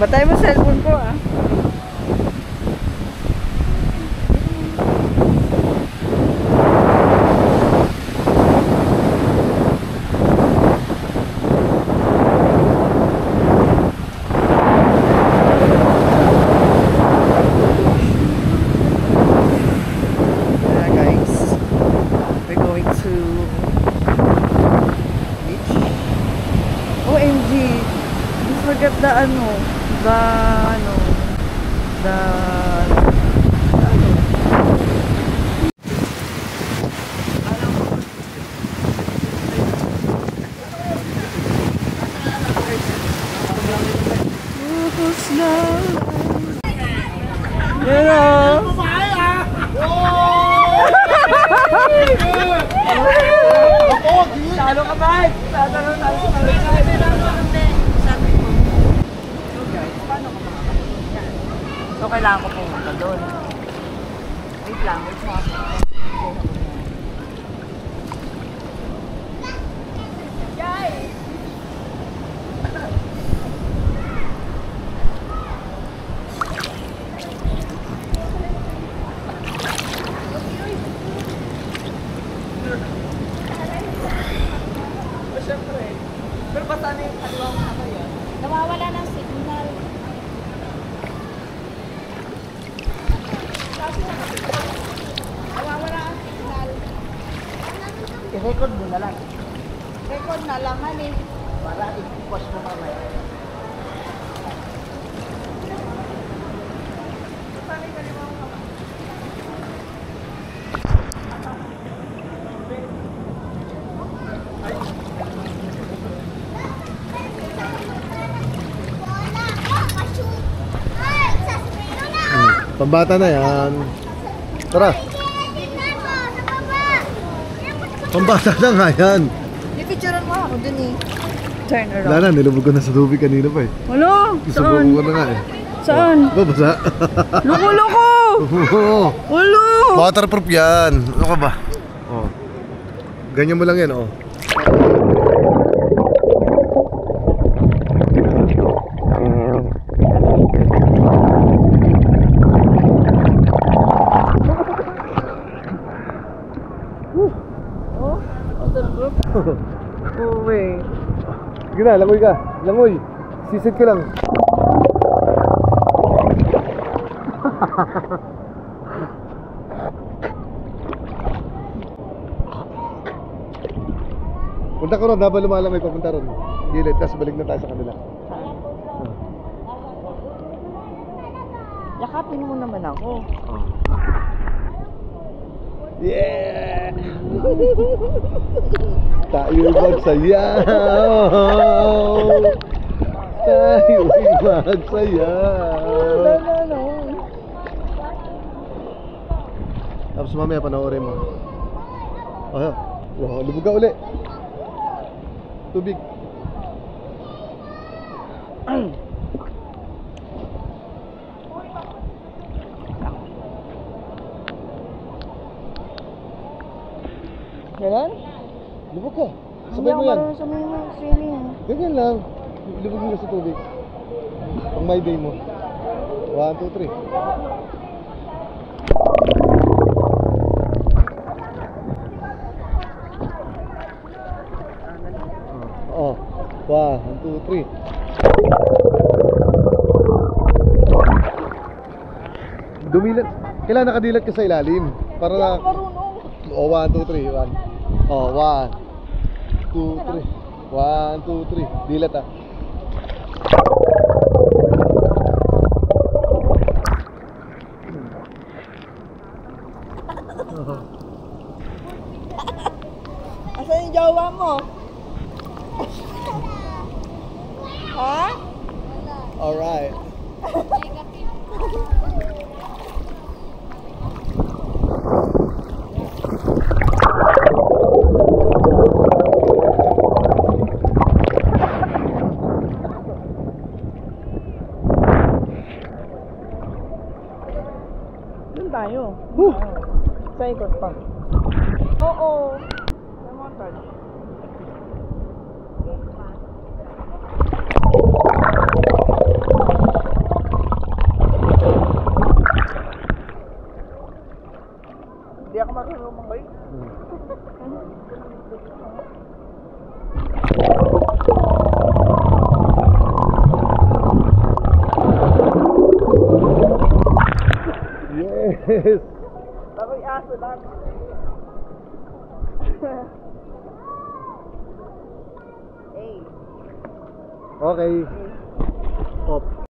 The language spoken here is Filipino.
Patay mo cellphone ko ah. Talo ka ba? Talo ka sabi ko. So guys, paano ka makakalimutan yan? So kailangan ko pumunta doon. Wait lang, wait mo ako. Guys! Pero basta na yung kaliwang kamay yan. Nawawala ng signal. Nawawala ang signal. I-record mo na lang. Record na lang, honey. Para i-post mo mamaya. Basta na yung kaliwang kamay. Pambata na yan. Tara. Pambata na nga yan. Pipicturean mo ako dun eh. Turn around. Wala na, nilubog ko na sa tubig kanina pa eh. Wala? Isubukan ko na nga eh. Saan? Babasa. Loko-loko! Oo. Wala! Waterproof yan. Ano ka ba? Oh. Ganyan mo lang yan, oh. Uwi. Sige na, langoy ka. Langoy. Sisid ka lang. Punta ko ron, habang lumalamay papunta ron. Gilid, tapos balik na tayo sa kanila. Yakapin mo naman ako. Yeah! Tayo'y magsayaw! Tayo'y magsayaw! Tapos mamaya panoorin mo. Oh, lubog ka uli. Tubig. Ganun? Lubog ka. Hindi Sabay ako mo yan. marunong swimming. Ganyan lang. Ilubog mo sa tubig. Pang my day mo. 1, 2, 3. Oh. 1, 2, 3. Dumilat. Kailangan nakadilat ka sa ilalim. Para na... Oh, 1, 2, 3. 1. Oh, 1, 2, 3. 1, 2, 3. Dilat ah. Asan yung jowa mo? Ha? Alright. Doon tayo. Sa ikot pa. Oo. Yes. Bagoy aso lang. Okay. Off.